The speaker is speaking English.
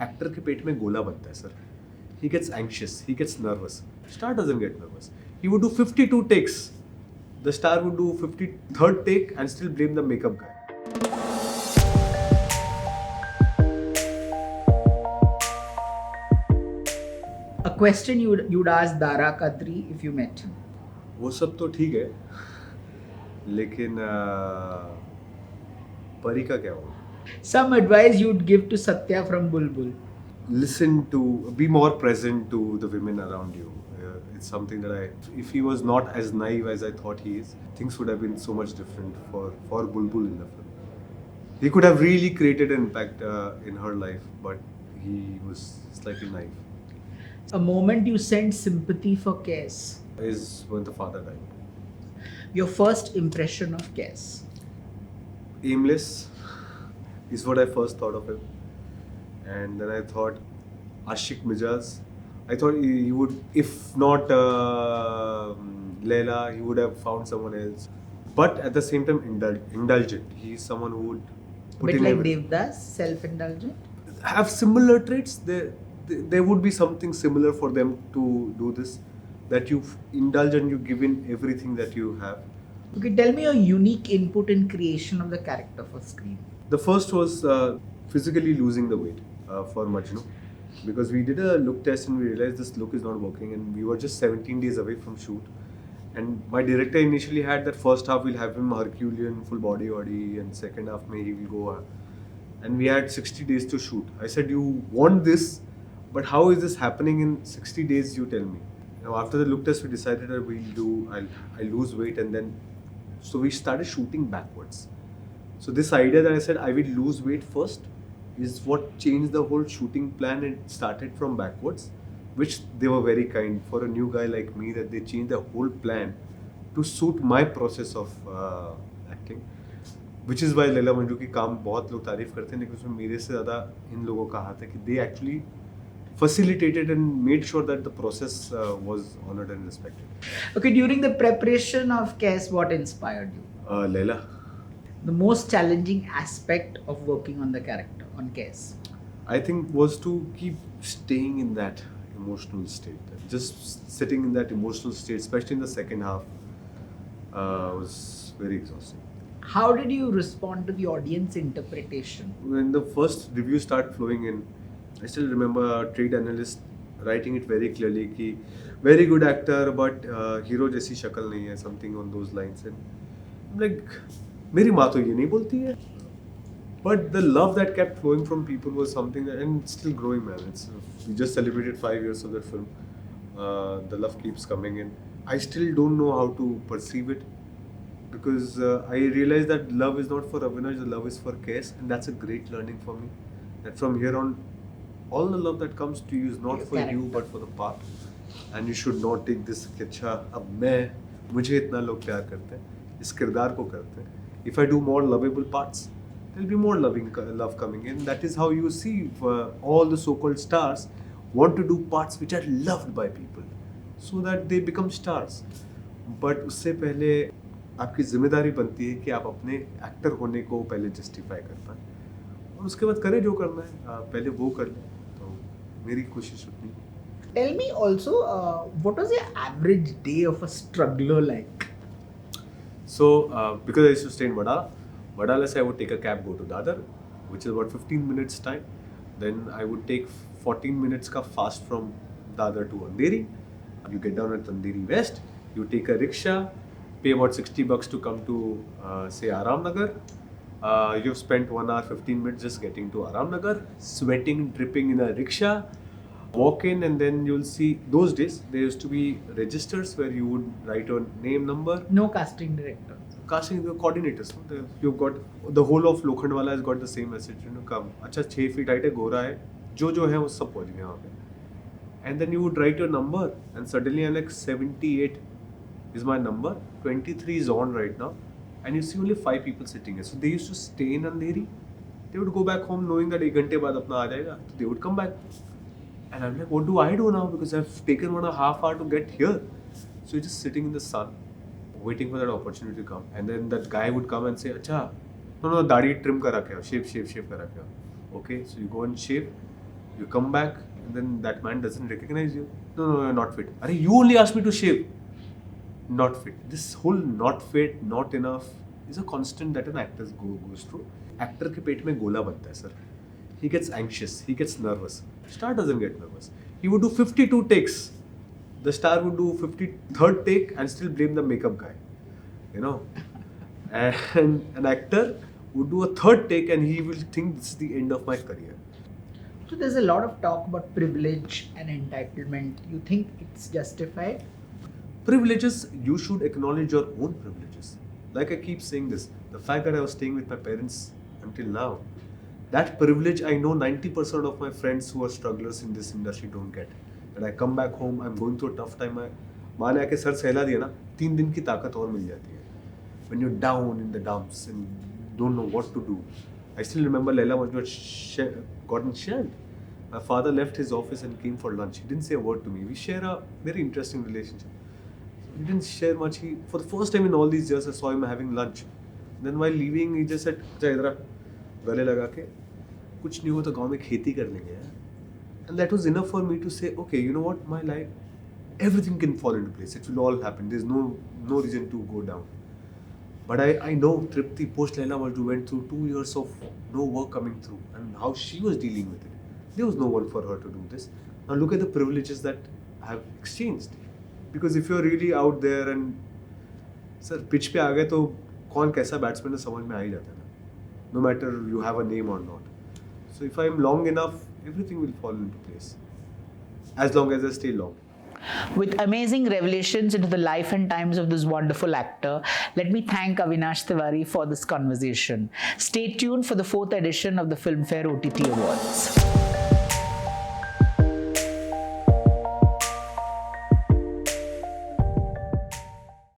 Actor के पेट में गोला बनता है sir. He gets anxious, he gets nervous. Star doesn't get nervous. He would do 52 takes. The star would do 53rd take and still blame the makeup guy. A question you'd ask Dara Kadri if you met him. वो सब तो ठीक है, लेकिन परी का क्या होगा? Some advice you'd give to Satya from Bulbul. Be more present to the women around you. It's something that if he was not as naive as I thought he is, things would have been so much different for Bulbul in the film. He could have really created an impact in her life, but he was slightly naive. A moment you sent sympathy for Qais. Is when the father died. Your first impression of Qais. Aimless is what I first thought of him. And then I thought Ashik Mijaz. I thought he would, if not Laila, he would have found someone else. But at the same time, indulgent. He's someone who would put Bit in like everything. Devdas, self-indulgent. Have similar traits. There would be something similar for them to do this. That you indulge and you give in everything that you have. Okay, tell me your unique input in creation of the character for screen. The first was physically losing the weight for Majnu, because we did a look test and we realized this look is not working, and we were just 17 days away from shoot. And my director initially had that first half we'll have him Herculean, full body, and second half he will go. And we had 60 days to shoot. I said, you want this, but how is this happening in 60 days? You tell me. Now after the look test, we decided that I'll lose weight, and then so we started shooting backwards. So this idea that I said I will lose weight first is what changed the whole shooting plan, and started from backwards, which they were very kind for a new guy like me, that they changed the whole plan to suit my process of acting. Which is why Laila Manju की काम बहुत लोग तारीफ करते हैं, लेकिन उसमें मेरे से ज़्यादा इन लोगों का हाथ है कि they actually facilitated and made sure that the process was honored and respected. Okay, during the preparation of Qais, what inspired you? Laila. The most challenging aspect of working on the character, on Qais? I think was to keep staying in that emotional state. Just sitting in that emotional state, especially in the second half, was very exhausting. How did you respond to the audience interpretation? When the first reviews started flowing in, I still remember a trade analyst writing it very clearly कि very good actor but hero जैसी शक्ल नहीं है, something on those lines. And I'm like, मेरी माँ तो ये नहीं बोलती है. But the love that kept flowing from people was something that, and it's still growing, man. We just celebrated 5 years of that film. The love keeps coming in. I still don't know how to perceive it, because I realized that love is not for Avinash, the love is for Qais, and that's a great learning for me. That from here on, all the love that comes to you is not for you but for the part, and you should not take this कि अच्छा अब मुझे इतना लोग प्यार करते हैं, इस किरदार को करते हैं. If I do more lovable parts, there'll be more love coming in. That is how you see all the so-called stars want to do parts which are loved by people, so that they become stars. But उससे पहले आपकी जिम्मेदारी बनती है कि आप अपने actor होने को पहले जस्टिफाई कर पाएं, और उसके बाद करें जो करना है, पहले वो कर लें. तो मेरी कोशिश उतनी. Tell me also, what was your average day of a struggler like? So, because I used to stay in Vadala, I would take a cab, go to Dadar, which is about 15 minutes time. Then I would take 14 minutes ka fast from Dadar to Andheri. You get down at Andheri West, you take a rickshaw, pay about $60 to come to, say, Aram Nagar. You've spent 1 hour 15 minutes just getting to Aram Nagar, sweating, dripping in a rickshaw. Walk in, and then you'll see, those days there used to be registers where you would write your name, number. No casting director. Casting the coordinators. You've got the whole of Lokhandwala has got the same message. Come. अच्छा 6 feet height है, गोरा है, जो है वो सब पहुँच गए वहाँ पे. And then you would write your number, and suddenly I'm like 78 is my number. 23 is on right now, and you see only 5 people sitting here. So they used to stay in Andheri. They would go back home knowing that 1 घंटे बाद अपना आ जाएगा. So they would come back. And I'm like, what do I do now? Because I've taken 1.5 hours to get here. So you're just sitting in the sun, waiting for that opportunity to come. And then that guy would come and say, अच्छा, no, दाढ़ी trim करा क्या, shave करा क्या. Okay, so you go and shave. You come back and then that man doesn't recognize you. No, you're not fit. Arey, you only asked me to shave. Not fit. This whole not fit, not enough is a constant that an actor goes through. Actor के पेट में गोला बनता है sir. He gets anxious. He gets nervous. Star doesn't get nervous. He would do 52 takes. The star would do 53rd take and still blame the makeup guy. You know. And an actor would do a third take and he will think this is the end of my career. So there's a lot of talk about privilege and entitlement. You think it's justified? Privileges, you should acknowledge your own privileges. Like I keep saying this, the fact that I was staying with my parents until now, that privilege I know 90% of my friends who are strugglers in this industry don't get. When I come back home, I'm going through a tough time. माँ ने आके sir सहला दिया ना, 3 दिन की ताकत और मिल जाती है. When you're down in the dumps and don't know what to do. I still remember Laila Majnu had gotten shelled. My father left his office and came for lunch. He didn't say a word to me. We share a very interesting relationship. He didn't share much. For the first time in all these years, I saw him having lunch. Then while leaving, he just said, "अच्छा इधर गले लगा के कुछ नहीं हो तो गांव में खेती कर लेंगे." And that was enough for me to say, okay, you know what, my life, everything can fall into place. It will all happen. There's no reason to go down. But I know Tripti post Laila Majnu went through 2 years of no work coming through and how she was dealing with it. There was no one for her to do this. Now look at the privileges that I have exchanged. Because if you're really out there and sir pitch पे आ गए तो कौन कैसा batsman है समझ में आ ही जाता है ना. No matter you have a name or not. So if I'm long enough, everything will fall into place. As long as I stay long. With amazing revelations into the life and times of this wonderful actor, let me thank Avinash Tiwary for this conversation. Stay tuned for the 4th edition of the Filmfare OTT Awards.